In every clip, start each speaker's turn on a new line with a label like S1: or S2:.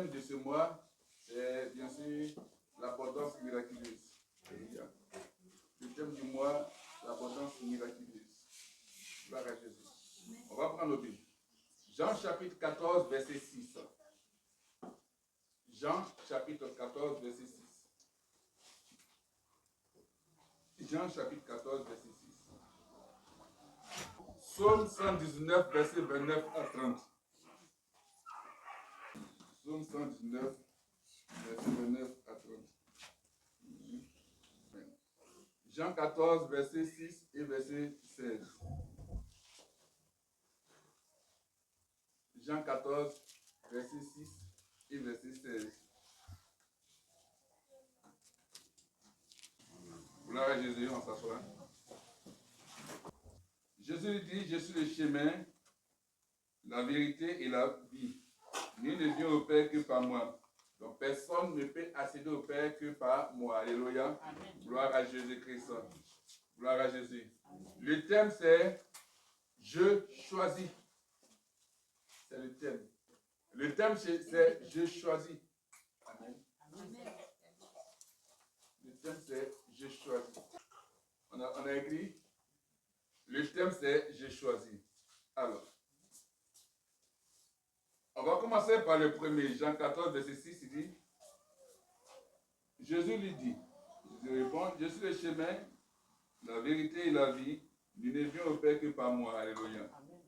S1: thème de ce mois, c'est bien sûr l'abondance miraculeuse. Alléluia. Le thème du mois, l'abondance miraculeuse. Gloire à Jésus. On va prendre nos Bibles. Jean chapitre 14, verset 6. Jean chapitre 14, verset 6. Jean chapitre 14, verset 6. Psaume 119, verset 29 à 30. Psaume 119, verset 29 à 30. Jean 14, verset 6 et verset 16. Jean 14, verset 6 et verset 16. Gloire à Jésus, on s'assoit. Jésus lui dit, je suis le chemin, la vérité et la vie. Nul ne vient au Père que par moi. Donc personne ne peut accéder au Père que par moi. Alléluia. Amen. Gloire à Jésus-Christ. Gloire à Jésus. Amen. Le thème c'est je choisis. C'est le thème. Le thème c'est je choisis. Amen. Amen. Le thème c'est je choisis. On a écrit. Le thème c'est je choisis. Alors. On va commencer par le premier, Jean 14, verset 6, il dit, Jésus lui dit, Jésus répond, je suis le chemin, la vérité et la vie, nul ne vient au Père que par moi. Alléluia. Amen.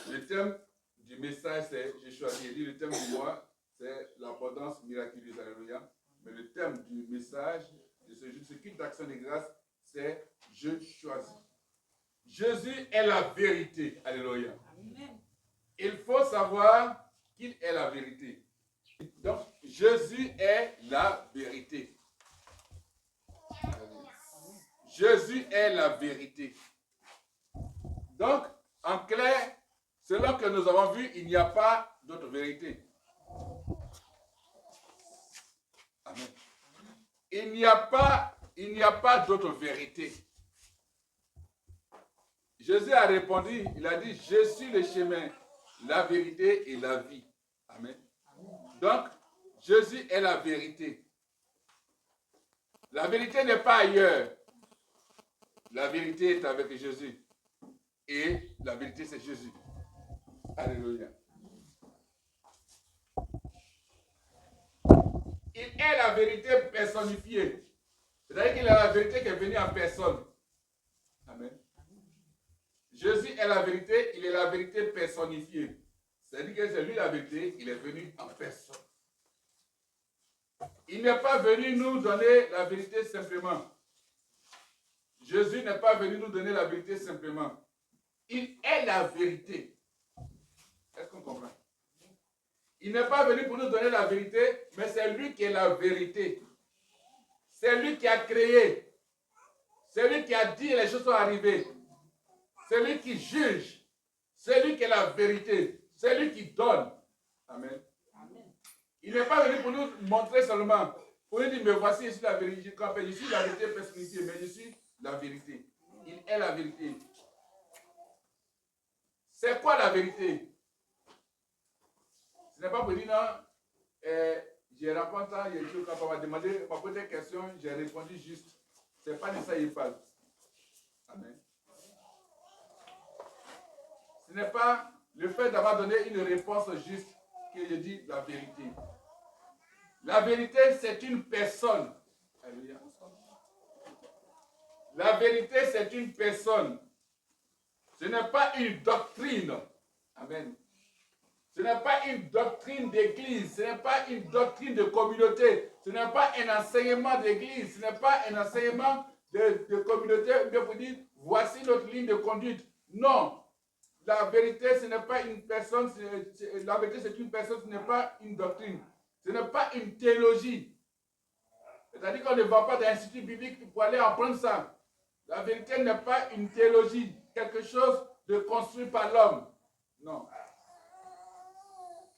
S1: Le thème du message, c'est, j'ai choisi, il dit, le thème du mois, c'est l'abondance miraculeuse. Alléluia. Mais le thème du message de ce jour, ce culte d'action de grâce, c'est, je choisis. Jésus est la vérité. Alléluia. Amen. Il faut savoir qu'il est la vérité. Donc, Jésus est la vérité. Jésus est la vérité. Donc, en clair, selon que nous avons vu, il n'y a pas d'autre vérité. Amen. Il n'y a pas d'autre vérité. Jésus a répondu, il a dit, je suis le chemin, la vérité et la vie. Amen. Donc, Jésus est la vérité. La vérité n'est pas ailleurs. La vérité est avec Jésus. Et la vérité, c'est Jésus. Alléluia. Il est la vérité personnifiée. C'est-à-dire qu'il est la vérité qui est venue en personne. Amen. Jésus est la vérité, il est la vérité personnifiée. C'est-à-dire que c'est lui la vérité, il est venu en personne. Il n'est pas venu nous donner la vérité simplement. Jésus n'est pas venu nous donner la vérité simplement. Il est la vérité. Est-ce qu'on comprend? Il n'est pas venu pour nous donner la vérité, mais c'est lui qui est la vérité. C'est lui qui a créé. C'est lui qui a dit et les choses sont arrivées. C'est lui qui juge. C'est lui qui est la vérité. C'est lui qui donne. Amen. Amen. Il n'est pas venu pour nous montrer seulement. Pour nous dire, mais voici, je suis la vérité. Je suis la vérité personnifiée, mais je suis la vérité. Il est la vérité. C'est quoi la vérité? Ce n'est pas pour dire, non, j'ai rencontré, quand on m'a demandé, on m'a posé des questions, j'ai répondu juste. Ce n'est pas de ça qu'il parle. Amen. Ce n'est pas le fait d'avoir donné une réponse juste que je dis la vérité. La vérité, c'est une personne. Alléluia. La vérité, c'est une personne. Ce n'est pas une doctrine. Amen. Ce n'est pas une doctrine d'église. Ce n'est pas une doctrine de communauté. Ce n'est pas un enseignement d'église. Ce n'est pas un enseignement de communauté. Pour dire, voici notre ligne de conduite. Non. La vérité, ce n'est pas une personne, la vérité, c'est une personne, ce n'est pas une doctrine. Ce n'est pas une théologie. C'est-à-dire qu'on ne va pas dans l'institut biblique pour aller apprendre ça. La vérité n'est pas une théologie, quelque chose de construit par l'homme. Non.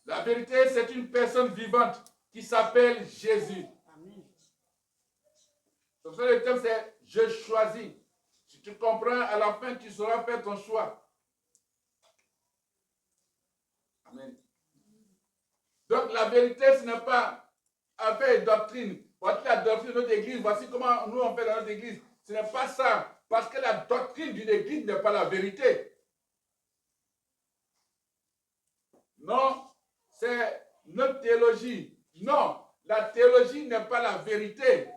S1: La vérité, c'est une personne vivante qui s'appelle Jésus. Amen. Donc ça, le thème, c'est « Je choisis ». Si tu comprends, à la fin, tu sauras faire ton choix. Amen. vérité, ce n'est pas avec doctrine. Voici la doctrine de notre église, voici comment nous on fait dans notre église. Ce n'est pas ça, parce que la doctrine d'une église n'est pas la vérité. Non, c'est notre théologie. Non, la théologie n'est pas la vérité.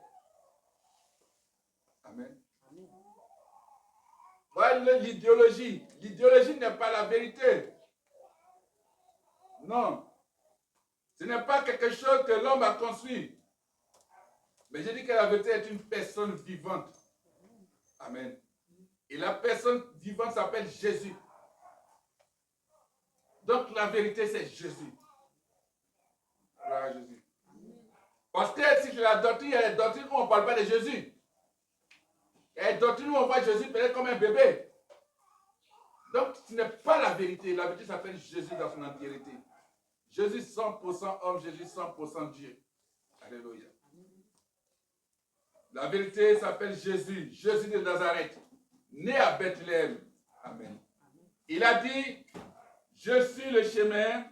S1: Amen. Voilà l'idéologie. L'idéologie n'est pas la vérité. Non. Ce n'est pas quelque chose que l'homme a construit. Mais je dis que la vérité est une personne vivante. Amen. Et la personne vivante s'appelle Jésus. Donc la vérité, c'est Jésus. Gloire à Jésus. Parce que si c'est la doctrine, il y a des doctrines où on ne parle pas de Jésus. Il y a des doctrines où on voit Jésus peut-être comme un bébé. Donc ce n'est pas la vérité. La vérité s'appelle Jésus dans son entièreté. Jésus 100% homme, Jésus 100% Dieu. Alléluia. La vérité s'appelle Jésus, Jésus de Nazareth, né à Bethléem. Amen. Il a dit, je suis le chemin,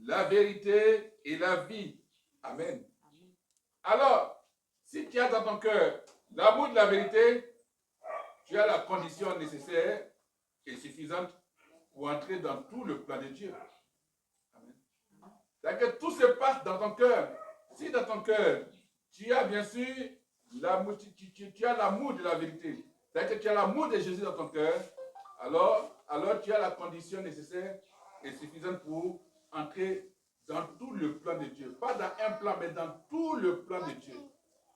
S1: la vérité et la vie. Amen. Alors, si tu as dans ton cœur l'amour de la vérité, tu as la condition nécessaire et suffisante pour entrer dans tout le plan de Dieu. Amen. C'est-à-dire que tout se passe dans ton cœur. Si dans ton cœur, tu as bien sûr l'amour, tu as l'amour de la vérité, c'est-à-dire que tu as l'amour de Jésus dans ton cœur, alors tu as la condition nécessaire et suffisante pour entrer dans tout le plan de Dieu. Pas dans un plan, mais dans tout le plan de Dieu.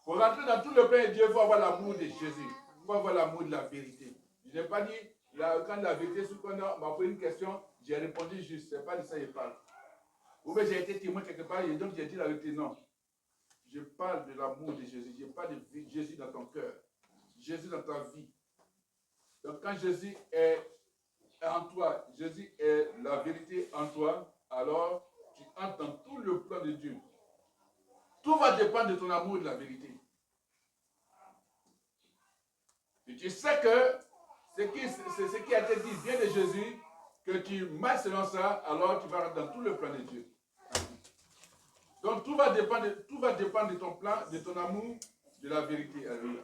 S1: Pour entrer dans tout le plan de Dieu, il faut avoir l'amour de Jésus. Il faut avoir l'amour de la vérité. Je n'ai pas dit, quand la vérité, si on m'a posé une question, j'ai répondu juste. Ce n'est pas de ça que je parle. Ou bien j'ai été témoin quelque part et donc j'ai dit la vérité. Non. Je parle de l'amour de Jésus. Je parle de Jésus dans ton cœur. Jésus dans ta vie. Donc quand Jésus est en toi, Jésus est la vérité en toi, alors tu entres dans tout le plan de Dieu. Tout va dépendre de ton amour de la vérité. Et tu sais que ce qui a été dit vient de Jésus, que tu marches selon ça, alors tu vas rentrer dans tout le plan de Dieu. Donc tout va dépendre de ton plan, de ton amour, de la vérité. Alléluia.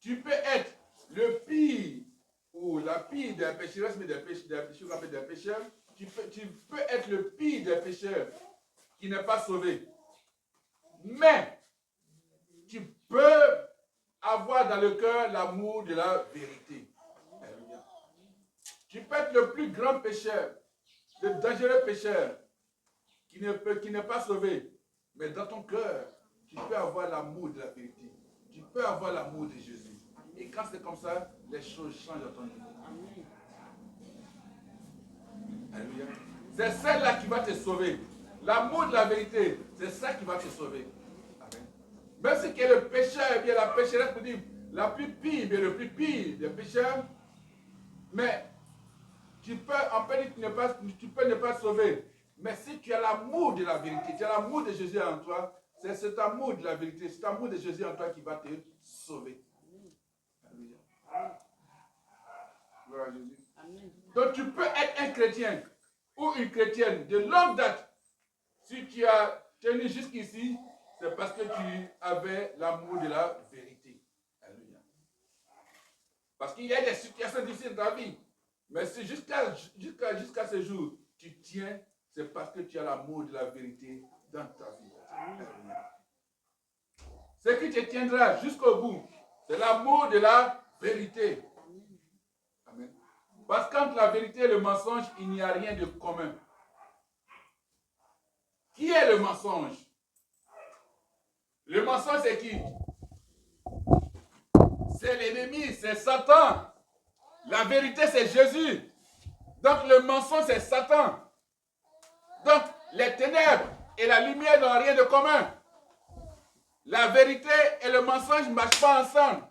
S1: Tu peux être le pire ou la pire des pécheurs, mais des pécheurs. Tu peux être le pire des pécheurs qui n'est pas sauvé. Mais tu peux avoir dans le cœur l'amour de la vérité. Alléluia. Tu peux être le plus grand pécheur, le dangereux pécheur, qui n'est pas sauvé. Mais dans ton cœur, tu peux avoir l'amour de la vérité. Tu peux avoir l'amour de Jésus. Et quand c'est comme ça, les choses changent à ton niveau. Alléluia. C'est celle-là qui va te sauver. L'amour de la vérité, c'est ça qui va te sauver. Amen. Même si tu es le pécheur, eh bien la pécheresse peut dire, la plus pire, bien le plus pire des pécheurs, mais tu peux ne pas sauver. Mais si tu as l'amour de la vérité, tu as l'amour de Jésus en toi, c'est cet amour de la vérité, cet amour de Jésus en toi qui va te sauver. Alléluia. Gloire à Jésus. Amen. Donc tu peux être un chrétien ou une chrétienne de longue date. Si tu as tenu jusqu'ici, c'est parce que tu avais l'amour de la vérité. Alléluia. Parce qu'il y a des situations difficiles dans ta vie. Mais si jusqu'à ce jour, tu tiens, c'est parce que tu as l'amour de la vérité dans ta vie. Alléluia. Ce qui te tiendra jusqu'au bout, c'est l'amour de la vérité. Amen. Parce qu'entre la vérité et le mensonge, il n'y a rien de commun. Qui est le mensonge? Le mensonge, c'est qui? C'est l'ennemi, c'est Satan. La vérité, c'est Jésus. Donc, le mensonge, c'est Satan. Donc, les ténèbres et la lumière n'ont rien de commun. La vérité et le mensonge ne marchent pas ensemble.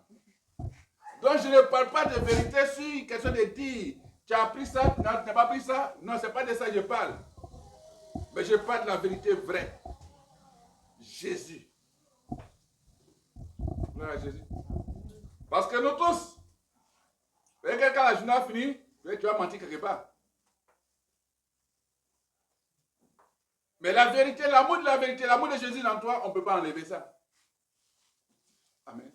S1: Donc, je ne parle pas de vérité sur une question de dire, tu as appris ça, non, tu n'as pas appris ça. Non, ce n'est pas de ça que je parle. Mais je parle de la vérité vraie. Jésus. Voilà, Jésus. Parce que nous tous, quand la journée a fini, tu vas mentir quelque part. Mais la vérité, l'amour de Jésus dans toi, on ne peut pas enlever ça. Amen.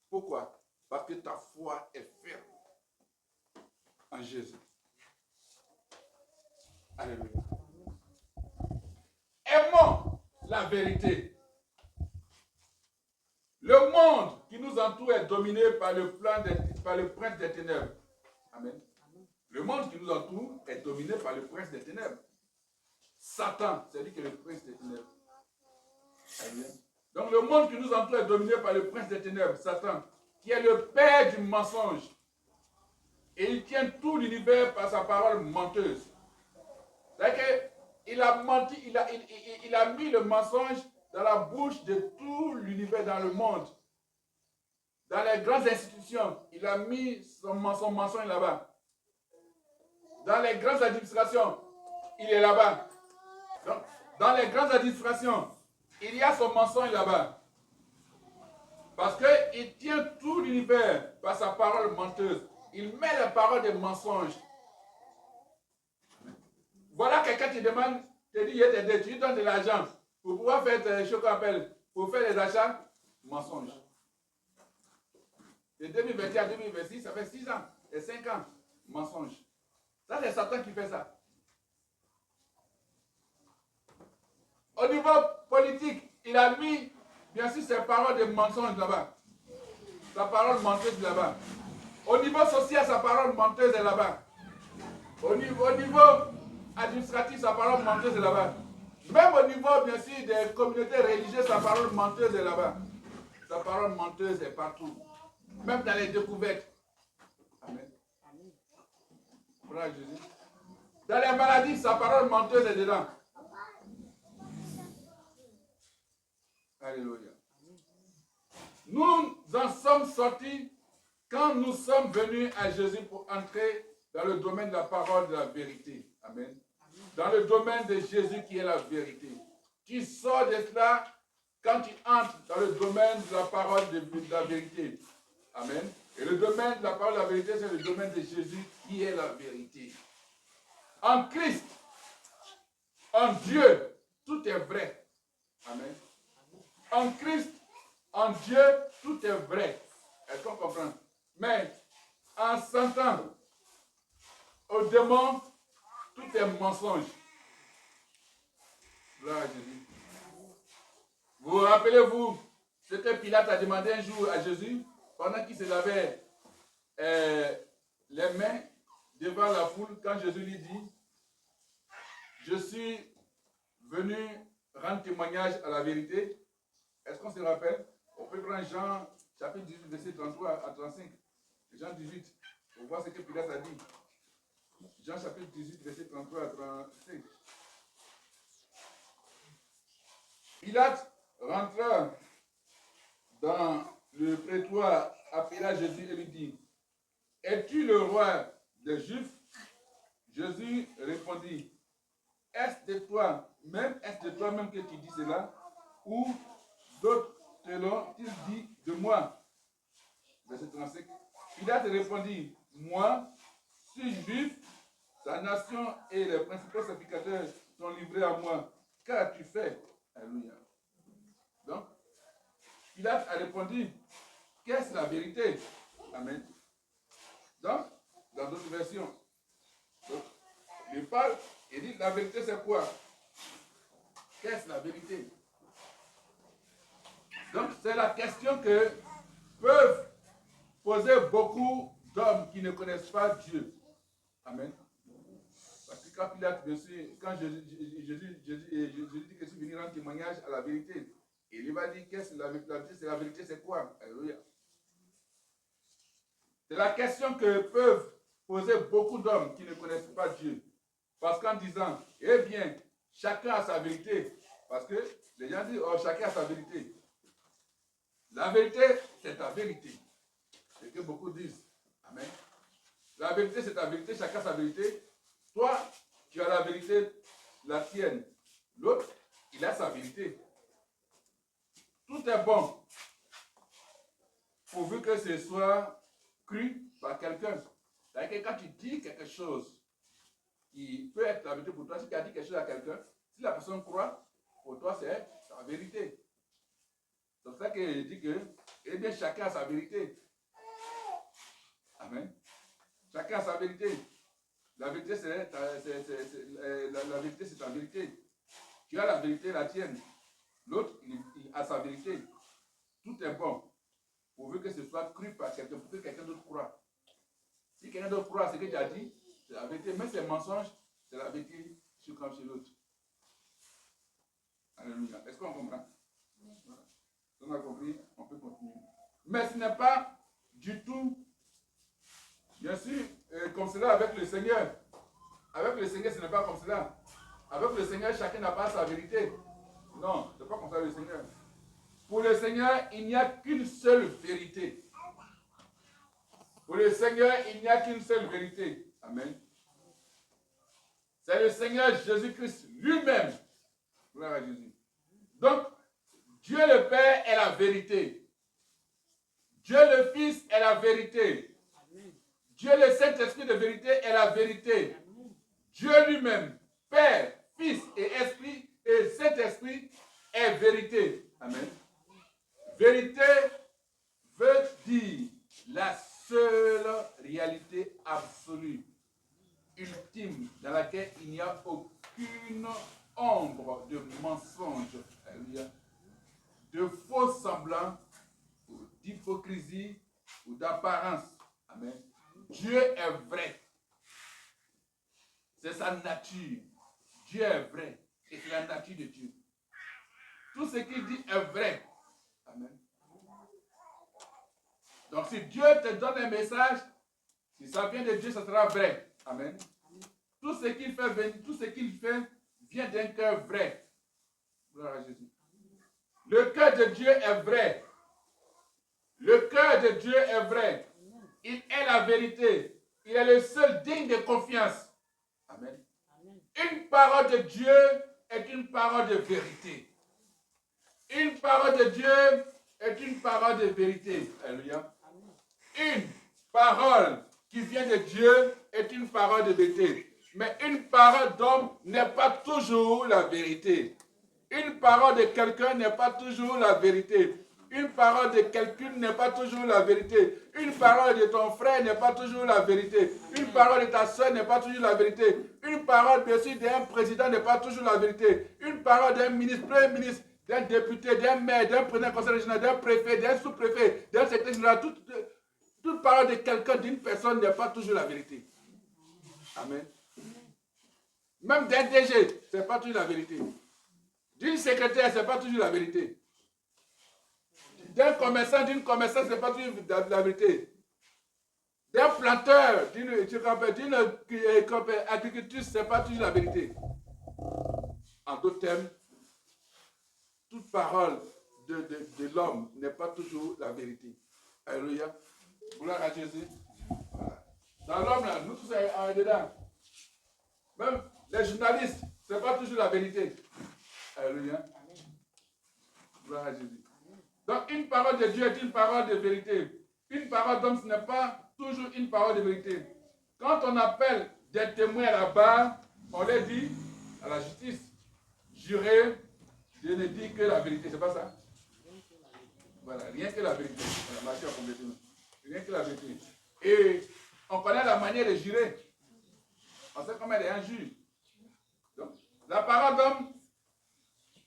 S1: Pourquoi? Parce que ta foi est ferme en Jésus. Alléluia. Aimons la vérité. Le monde qui nous entoure est dominé par le prince des ténèbres. Amen. Le monde qui nous entoure est dominé par le prince des ténèbres. Satan, c'est lui qui est le prince des ténèbres. Amen. Donc le monde qui nous entoure est dominé par le prince des ténèbres, Satan, qui est le père du mensonge. Et il tient tout l'univers par sa parole menteuse. C'est-à-dire qu'il a menti, il a mis le mensonge dans la bouche de tout l'univers dans le monde. Dans les grandes institutions, il a mis son mensonge là-bas. Dans les grandes administrations, il est là-bas. Dans les grandes administrations, il y a son mensonge là-bas. Parce qu'il tient tout l'univers par sa parole menteuse. Il met la parole des mensonges. Voilà quelqu'un qui demande, te dit, tu lui donnes de l'argent pour pouvoir faire ce qu'on appelle, pour faire les achats, mensonge. De 2021 à 2026, ça fait 6 ans et 5 ans, mensonge. Ça, c'est Satan qui fait ça. Au niveau politique, il a mis, bien sûr, ses paroles de mensonge là-bas. Sa parole menteuse là-bas. Au niveau social, sa parole menteuse est là-bas. Au niveau administratif, sa parole menteuse est là-bas. Même au niveau, bien sûr, des communautés religieuses, sa parole menteuse est là-bas. Sa parole menteuse est partout. Même dans les découvertes. Amen. Voilà Jésus. Dans les maladies, sa parole menteuse est dedans. Alléluia. Nous en sommes sortis quand nous sommes venus à Jésus pour entrer dans le domaine de la parole de la vérité. Amen. Dans le domaine de Jésus qui est la vérité. Tu sors de cela quand tu entres dans le domaine de la parole de la vérité. Amen. Et le domaine de la parole de la vérité, c'est le domaine de Jésus qui est la vérité. En Christ, en Dieu, tout est vrai. Amen. En Christ, en Dieu, tout est vrai. Est-ce qu'on comprend? Mais en Satan, au démon, tout est mensonge. Gloire à Jésus. Vous rappelez-vous ce que Pilate a demandé un jour à Jésus pendant qu'il se lavait les mains devant la foule, quand Jésus lui dit, je suis venu rendre témoignage à la vérité. Est-ce qu'on se rappelle? On peut prendre Jean chapitre 18, verset 33 à 35. Jean 18, on voit ce que Pilate a dit. Jean chapitre 18, verset 33 à 35. Pilate rentra dans le prétoire, appela Jésus et lui dit, es-tu le roi des Juifs? Jésus répondit, est-ce de toi-même que tu dis cela? Ou d'autres te l'ont-ils dit de moi? Verset 35. Pilate répondit, moi, suis juif, sa nation et les principaux sacrificateurs sont livrés à moi. Qu'as-tu fait? Alléluia. Donc, Pilate a répondu, qu'est-ce la vérité? Amen. Donc, dans d'autres versions, donc, il parle, il dit, la vérité c'est quoi? Qu'est-ce la vérité? Donc, c'est la question que peuvent poser beaucoup d'hommes qui ne connaissent pas Dieu. Amen. Parce que quand Pilate, bien sûr, quand Jésus dit que je suis venu rendre témoignage à la vérité, il lui va dire qu'est-ce que la vérité, c'est la vérité, c'est quoi? Alléluia. C'est la question que peuvent poser beaucoup d'hommes qui ne connaissent pas Dieu. Parce qu'en disant, eh bien, chacun a sa vérité. Parce que les gens disent, oh, chacun a sa vérité. La vérité, c'est ta vérité. C'est ce que beaucoup disent. Amen. La vérité, c'est ta vérité, chacun a sa vérité. Toi, tu as la vérité, la tienne. L'autre, il a sa vérité. Tout est bon, pourvu que ce soit cru par quelqu'un. C'est-à-dire que quand tu dis quelque chose qui peut être la vérité pour toi, si tu as dit quelque chose à quelqu'un, Si la personne croit, pour toi, c'est la vérité. C'est pour ça qu'il dit que, eh bien, chacun a sa vérité. Amen. Chacun a sa vérité. La vérité, c'est la vérité, c'est ta vérité. Tu as la vérité, la tienne. L'autre, il a sa vérité. Tout est bon. Pourvu que ce soit cru par quelqu'un, pour que quelqu'un d'autre croit. Si quelqu'un d'autre croit à ce que tu as dit, c'est la vérité. Mais c'est mensonge, c'est la vérité, c'est comme chez l'autre. Alléluia. Est-ce qu'on comprend? Voilà. Si on a compris, on peut continuer. Mais ce n'est pas du tout, bien sûr, comme cela avec le Seigneur. Avec le Seigneur, ce n'est pas comme cela. Avec le Seigneur, chacun n'a pas sa vérité. Non, ce n'est pas comme ça le Seigneur. Pour le Seigneur, il n'y a qu'une seule vérité. Pour le Seigneur, il n'y a qu'une seule vérité. Amen. C'est le Seigneur Jésus-Christ lui-même. Gloire à Jésus. Donc, Dieu le Père est la vérité. Dieu le Fils est la vérité. Dieu le Saint-Esprit de vérité est la vérité. Dieu lui-même, Père, Fils et Esprit, et Saint-Esprit est vérité. Amen. Vérité veut dire la seule réalité absolue, ultime, dans laquelle il n'y a aucune ombre de mensonge, de faux semblants, ou d'hypocrisie, ou d'apparence. Amen. Dieu est vrai. C'est sa nature. Dieu est vrai. Et c'est la nature de Dieu. Tout ce qu'il dit est vrai. Amen. Donc si Dieu te donne un message, si ça vient de Dieu, ça sera vrai. Amen. Tout ce qu'il fait vient d'un cœur vrai. Gloire à Jésus. Le cœur de Dieu est vrai. Le cœur de Dieu est vrai. Il est la vérité. Il est le seul digne de confiance. Amen. Une parole de Dieu est une parole de vérité. Une parole de Dieu est une parole de vérité. Alléluia. Une parole qui vient de Dieu est une parole de vérité. Mais une parole d'homme n'est pas toujours la vérité. Une parole de quelqu'un n'est pas toujours la vérité. Une parole de quelqu'un n'est pas toujours la vérité. Une parole de ton frère n'est pas toujours la vérité. Une parole de ta soeur n'est pas toujours la vérité. Une parole, bien sûr, d'un président n'est pas toujours la vérité. Une parole d'un ministre, premier ministre, d'un député, d'un maire, d'un président du conseil régional, d'un préfet, d'un sous-préfet, d'un secrétaire général, toute parole de quelqu'un, d'une personne n'est pas toujours la vérité. Amen. Même d'un DG, ce n'est pas toujours la vérité. D'une secrétaire, ce n'est pas toujours la vérité. D'un commerçant, d'une commerçante, ce n'est pas toujours la vérité. D'un planteur, d'une agricultrice, ce n'est pas toujours la vérité. En d'autres termes, toute parole de l'homme n'est pas toujours la vérité. Alléluia. Gloire à Jésus. Voilà. Dans l'homme, là, nous tous sommes dedans. Même les journalistes, ce n'est pas toujours la vérité. Alléluia. Gloire à Jésus. Donc, une parole de Dieu est une parole de vérité. Une parole d'homme, ce n'est pas toujours une parole de vérité. Quand on appelle des témoins à la barre, on leur dit à la justice, jurez de ne dire que la vérité. C'est pas ça? Voilà, rien que la vérité. Voilà, rien que la vérité. Et on connaît la manière de jurer. On sait comment elle est injure. Donc, la parole d'homme,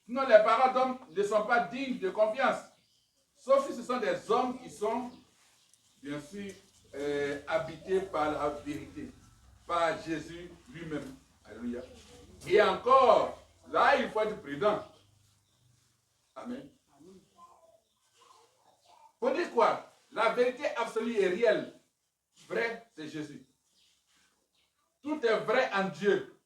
S1: non, les paroles d'homme ne sont pas dignes de confiance. Sauf si ce sont des hommes qui sont, bien sûr, habités par la vérité, par Jésus lui-même. Alléluia. Et encore, là, il faut être prudent. Amen. Pour dire quoi? La vérité absolue et réelle. Vrai, c'est Jésus. Tout est vrai en Dieu.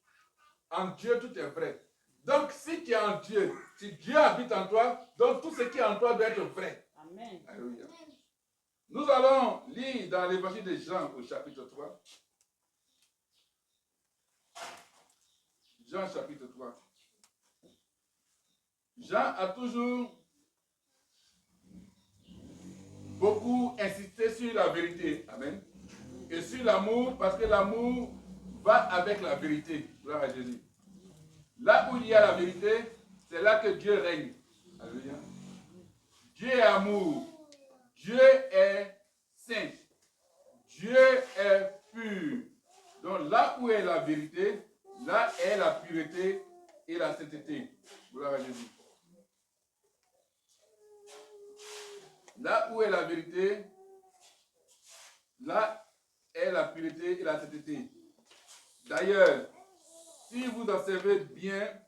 S1: En Dieu, tout est vrai. Donc, si tu es en Dieu, si Dieu habite en toi, donc tout ce qui est en toi doit être vrai. Amen. Alléluia. Nous allons lire dans l'évangile de Jean au chapitre 3. Jean chapitre 3. Jean a toujours beaucoup insisté sur la vérité. Amen. Et sur l'amour, parce que l'amour va avec la vérité. Gloire à Jésus. Là où il y a la vérité, c'est là que Dieu règne. Alléluia. Dieu est amour. Dieu est saint. Dieu est pur. Donc là où est la vérité, là est la pureté et la sainteté. Gloire à Jésus. Là où est la vérité, là est la pureté et la sainteté. D'ailleurs, si vous observez bien,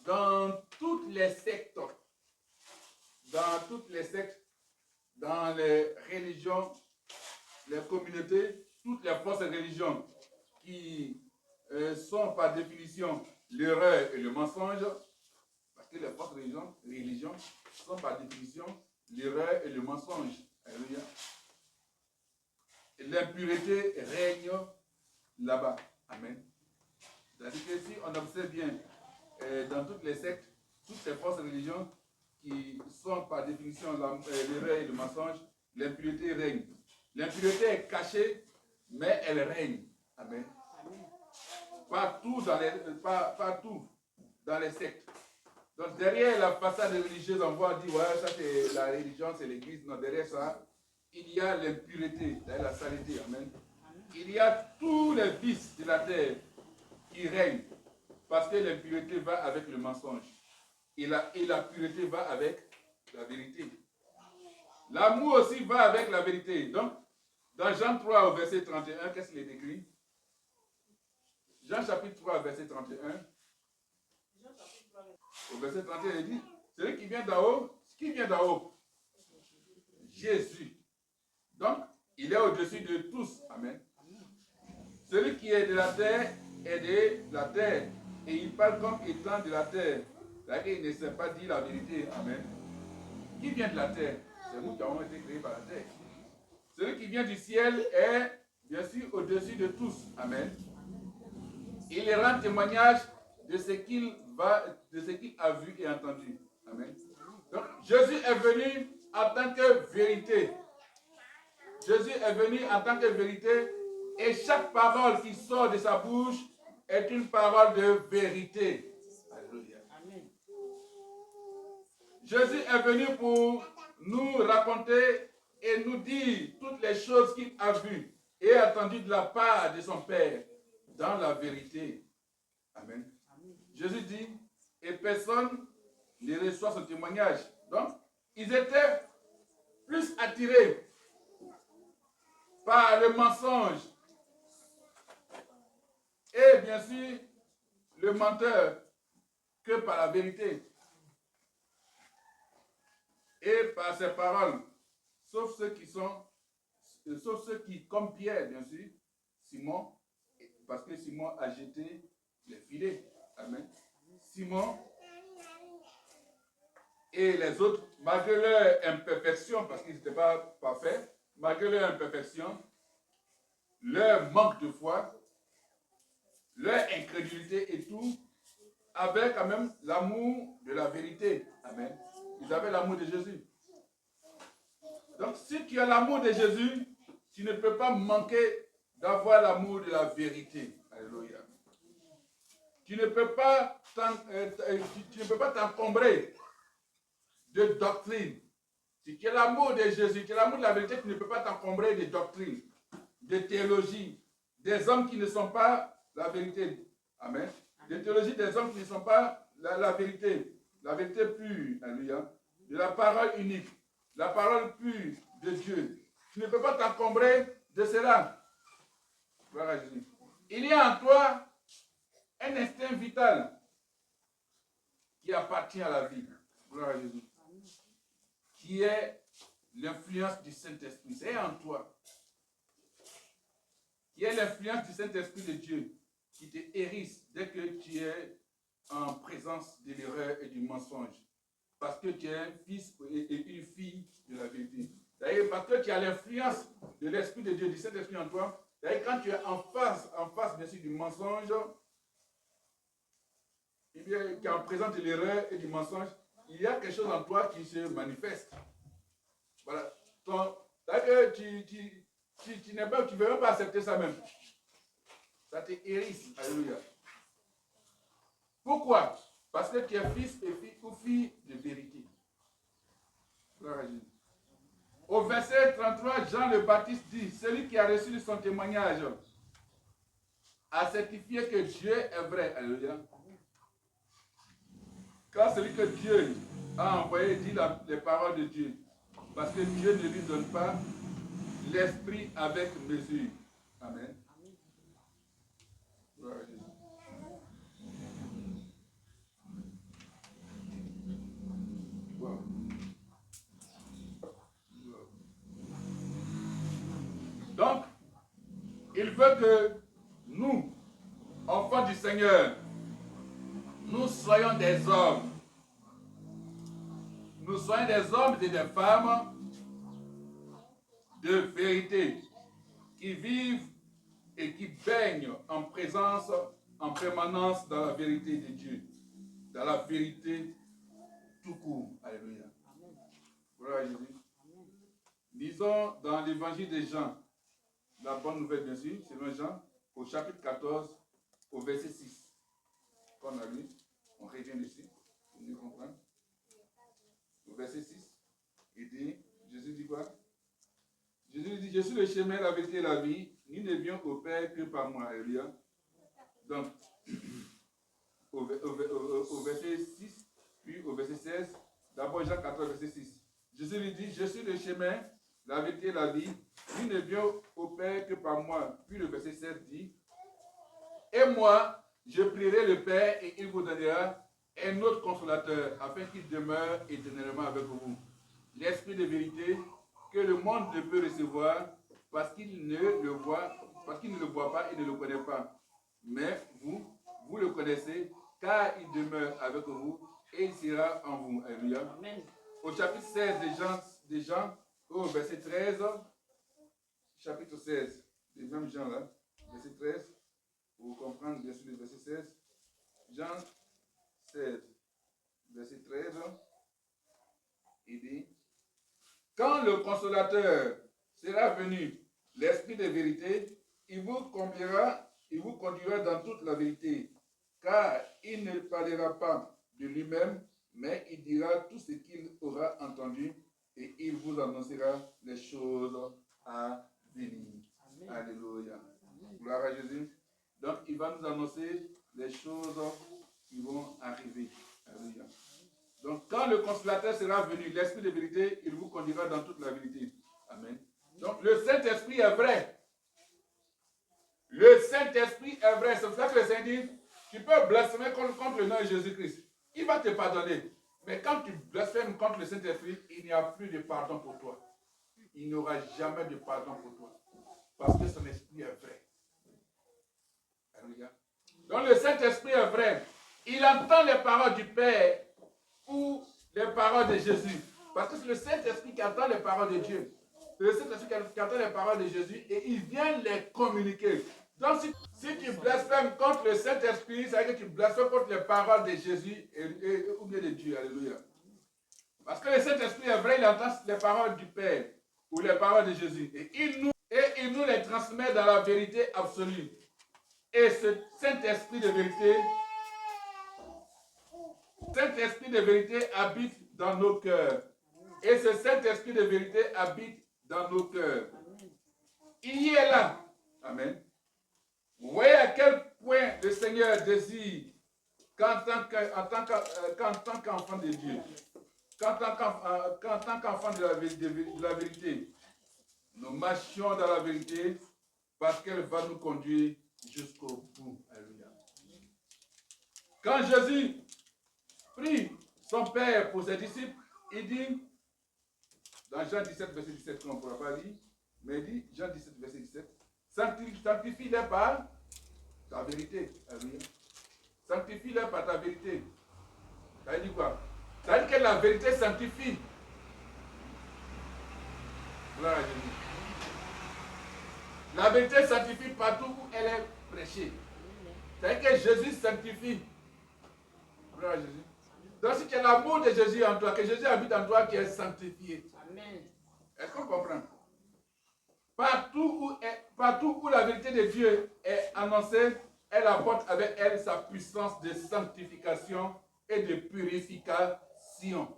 S1: dans toutes les sectes, dans les religions, les communautés, toutes les fausses religions qui sont par définition l'erreur et le mensonge, parce que les fausses religions sont par définition l'erreur et le mensonge. Alléluia. L'impureté règne là-bas. Amen. C'est-à-dire que si on observe bien dans toutes les sectes, toutes les fausses religions qui sont par définition l'erreur et le mensonge, l'impureté règne. L'impureté est cachée, mais elle règne. Amen. Partout dans les sectes. Donc derrière la façade religieuse, on voit dire, ouais, ça c'est la religion, c'est l'église. Non, derrière ça, il y a l'impureté, la saleté. Amen. Il y a tous les vices de la terre qui règnent. Parce que l'impureté va avec le mensonge. Et la pureté va avec la vérité. L'amour aussi va avec la vérité. Donc, dans Jean 3 au verset 31, qu'est-ce qu'il est écrit? Jean chapitre 3 verset 31. Au verset 31, il dit, celui qui vient d'en haut, qui vient d'en haut? Jésus. Donc, il est au-dessus de tous. Amen. Celui qui est de la terre est de la terre. Et il parle comme étant de la terre. C'est-à-dire qu'il ne sait pas dire la vérité. Amen. Qui vient de la terre? C'est nous qui avons été créés par la terre. Celui qui vient du ciel est, bien sûr, au-dessus de tous. Amen. Il rend témoignage de ce qu'il a vu et entendu. Amen. Donc, Jésus est venu en tant que vérité. Jésus est venu en tant que vérité et chaque parole qui sort de sa bouche est une parole de vérité. Alléluia. Amen. Jésus est venu pour nous raconter et nous dire toutes les choses qu'il a vues et entendues de la part de son Père dans la vérité. Amen. Jésus dit, et personne ne reçoit son témoignage. Donc, ils étaient plus attirés par le mensonge et bien sûr le menteur que par la vérité et par ses paroles, sauf ceux qui, comme Pierre, bien sûr, Simon, parce que Simon a jeté les filets. Amen. Simon et les autres, malgré leur imperfection, parce qu'ils n'étaient pas parfaits, malgré leur imperfection, leur manque de foi, leur incrédulité et tout, avaient quand même l'amour de la vérité. Amen. Ils avaient l'amour de Jésus. Donc, si tu as l'amour de Jésus, tu ne peux pas manquer d'avoir l'amour de la vérité. Alléluia. Tu ne peux pas t'encombrer de doctrine. Si tu as l'amour de Jésus, tu as l'amour de la vérité, tu ne peux pas t'encombrer de doctrine, de théologie, des hommes qui ne sont pas la vérité. Amen. De théologie des hommes qui ne sont pas la vérité pure. Alléluia. De la parole unique, la parole pure de Dieu. Tu ne peux pas t'encombrer de cela. Gloire à Jésus. Il y a en toi un instinct vital qui appartient à la vie. Gloire à Jésus. Qui est l'influence du Saint-Esprit. C'est en toi. Qui est l'influence du Saint-Esprit de Dieu qui te hérisse dès que tu es en présence de l'erreur et du mensonge. Parce que tu es un fils et une fille de la vérité. D'ailleurs, parce que tu as l'influence de l'Esprit de Dieu, du Saint-Esprit en toi. D'ailleurs, quand tu es en face bien sûr, du mensonge, eh bien, qui est en présence de l'erreur et du mensonge, il y a quelque chose en toi qui se manifeste. Voilà. D'ailleurs, tu ne veux même pas accepter ça même. Ça te hérisse. Alléluia. Pourquoi? Parce que tu es fils et fille de vérité. Au verset 33, Jean le Baptiste dit, celui qui a reçu son témoignage a certifié que Dieu est vrai. Alléluia. Quand celui que Dieu a envoyé dit les paroles de Dieu, parce que Dieu ne lui donne pas l'esprit avec mesure. Amen. Wow. Donc, il veut que nous, enfants du Seigneur, nous soyons des hommes. Nous soyons des hommes et des femmes de vérité qui vivent et qui baignent en présence, en permanence dans la vérité de Dieu. Dans la vérité tout court. Alléluia. Voilà Jésus. Lisons dans l'évangile de Jean, la bonne nouvelle bien sûr, selon Jean, au chapitre 14, au verset 6. Qu'on a lu, on revient dessus, pour mieux comprendre. Au verset 6, il dit, Jésus dit quoi? Jésus dit, je suis le chemin, la vérité et la vie, ni ne vient au Père que par moi. Alléluia. Donc, au verset 6, puis au verset 16, d'abord Jean 14, verset 6. Jésus lui dit, je suis le chemin, la vérité et la vie, ni ne vient au Père que par moi. Puis le verset 7 dit, et moi, je prierai le Père et il vous donnera un autre consolateur, afin qu'il demeure éternellement avec vous. L'esprit de vérité que le monde ne peut recevoir parce qu'il ne le voit pas et ne le connaît pas. Mais vous le connaissez, car il demeure avec vous et il sera en vous. Alléluia. Amen. Au chapitre 16 de Jean, au verset 13, chapitre 16, les mêmes Jean là, verset 13, pour comprendre bien sûr le verset 16, Jean 16, verset 13, il dit, quand le consolateur sera venu, l'esprit de vérité, il vous conduira dans toute la vérité, car il ne parlera pas de lui-même, mais il dira tout ce qu'il aura entendu et il vous annoncera les choses à venir. Amen. Alléluia. Amen. Gloire à Jésus. Donc, il va nous annoncer les choses qui vont arriver. Alléluia. Donc, quand le consolateur sera venu, l'esprit de vérité, il vous conduira dans toute la vérité. Amen. Donc, le Saint-Esprit est vrai. Le Saint-Esprit est vrai. C'est pour ça que le Seigneur dit, tu peux blasphémer contre le nom de Jésus-Christ. Il va te pardonner. Mais quand tu blasphèmes contre le Saint-Esprit, il n'y a plus de pardon pour toi. Il n'y aura jamais de pardon pour toi. Parce que son esprit est vrai. Alléluia. Donc le Saint-Esprit est vrai. Il entend les paroles du Père ou les paroles de Jésus. Parce que c'est le Saint-Esprit qui entend les paroles de Dieu. C'est le Saint-Esprit qui entend les paroles de Jésus et il vient les communiquer. Donc si tu blasphèmes contre le Saint-Esprit, ça veut dire que tu blasphèmes contre les paroles de Jésus ou bien de Dieu. Alléluia. Parce que le Saint-Esprit est vrai, il entend les paroles du Père ou les paroles de Jésus. Et il nous les transmet dans la vérité absolue. Et ce Saint-Esprit de vérité habite dans nos cœurs. Et ce Saint-Esprit de vérité habite dans nos cœurs. Il y est là. Amen. Vous voyez à quel point le Seigneur désire qu'en tant qu'enfant de Dieu, qu'en tant qu'enfant de la vérité, nous marchions dans la vérité parce qu'elle va nous conduire jusqu'au bout. Alléluia. Quand Jésus prie son Père pour ses disciples, il dit, dans Jean 17, verset 17, qu'on ne pourra pas lire, mais il dit, Jean 17, verset 17, sanctifie-les par ta vérité. Alléluia. Sanctifie-les par ta vérité. Ça veut dire quoi? Ça veut dire que la vérité sanctifie. Gloire à Jésus. La vérité sanctifie partout où elle est prêchée. C'est-à-dire que Jésus sanctifie. Gloire à Jésus. Donc si tu as l'amour de Jésus en toi, que Jésus habite en toi, qui est sanctifié. Amen. Est-ce qu'on comprend? Partout où la vérité de Dieu est annoncée, elle apporte avec elle sa puissance de sanctification et de purification.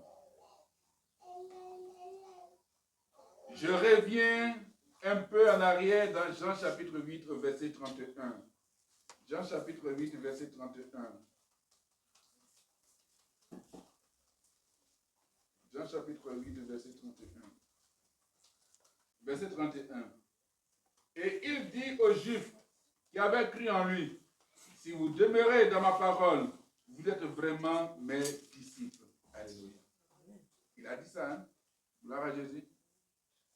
S1: Je reviens un peu en arrière dans Jean chapitre 8, verset 31. Jean chapitre 8, verset 31. Jean chapitre 8, verset 31. Verset 31. Et il dit aux Juifs qui avaient cru en lui, si vous demeurez dans ma parole, vous êtes vraiment mes disciples. Alléluia. Il a dit ça, hein? Gloire à Jésus.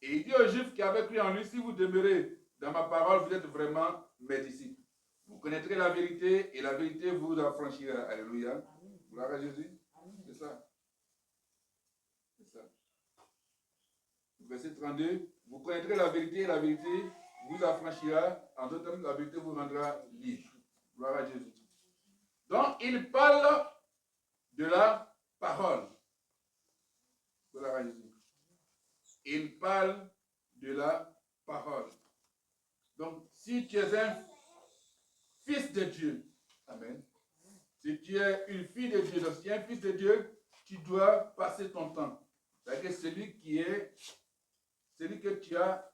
S1: Et il dit aux Juifs qui avaient cru en lui, si vous demeurez dans ma parole, vous êtes vraiment mes disciples. Vous connaîtrez la vérité et la vérité vous affranchira. Alléluia. Gloire à Jésus. C'est ça. C'est ça. Verset 32. Vous connaîtrez la vérité et la vérité vous affranchira. En d'autres termes, la vérité vous rendra libre. Gloire à Jésus. Donc, il parle de la parole. Gloire à Jésus. Il parle de la parole. Donc, si tu es un fils de Dieu, amen. Si tu es une fille de Dieu, donc si tu es un fils de Dieu, tu dois passer ton temps. C'est-à-dire que celui que tu as,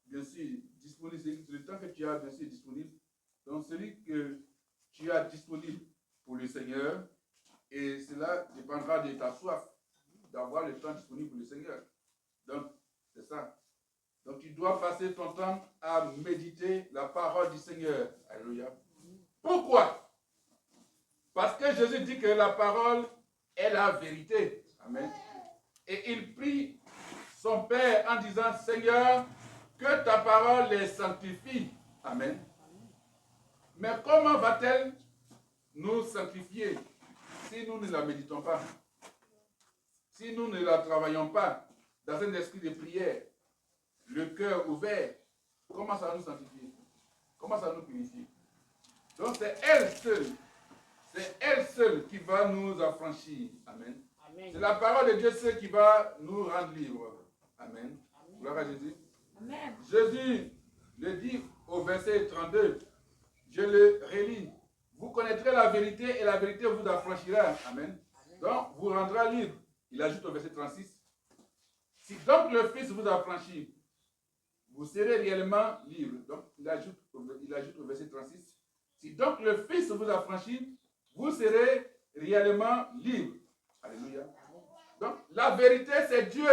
S1: bien sûr, disponible, le temps que tu as, bien sûr, disponible, donc celui que tu as disponible pour le Seigneur, et cela dépendra de ta soif, d'avoir le temps disponible pour le Seigneur. Donc, c'est ça. Donc, tu dois passer ton temps à méditer la parole du Seigneur. Alléluia. Pourquoi? Parce que Jésus dit que la parole est la vérité. Amen. Et il prie son Père en disant, Seigneur, que ta parole les sanctifie. Amen. Mais comment va-t-elle nous sanctifier si nous ne la méditons pas? Si nous ne la travaillons pas dans un esprit de prière, le cœur ouvert, comment ça va nous sanctifier? Comment ça va nous purifier? Donc c'est elle seule qui va nous affranchir. Amen. C'est la parole de Dieu seul qui va nous rendre libres. Amen. Gloire à Jésus. Amen. Jésus le dit au verset 32, je le relis. Vous connaîtrez la vérité et la vérité vous affranchira. Amen. Donc vous rendra libre. Il ajoute au verset 36, si donc le Fils vous affranchit, vous serez réellement libre. Donc il ajoute au verset 36, si donc le Fils vous affranchit, vous serez réellement libre. Alléluia. Donc la vérité c'est Dieu.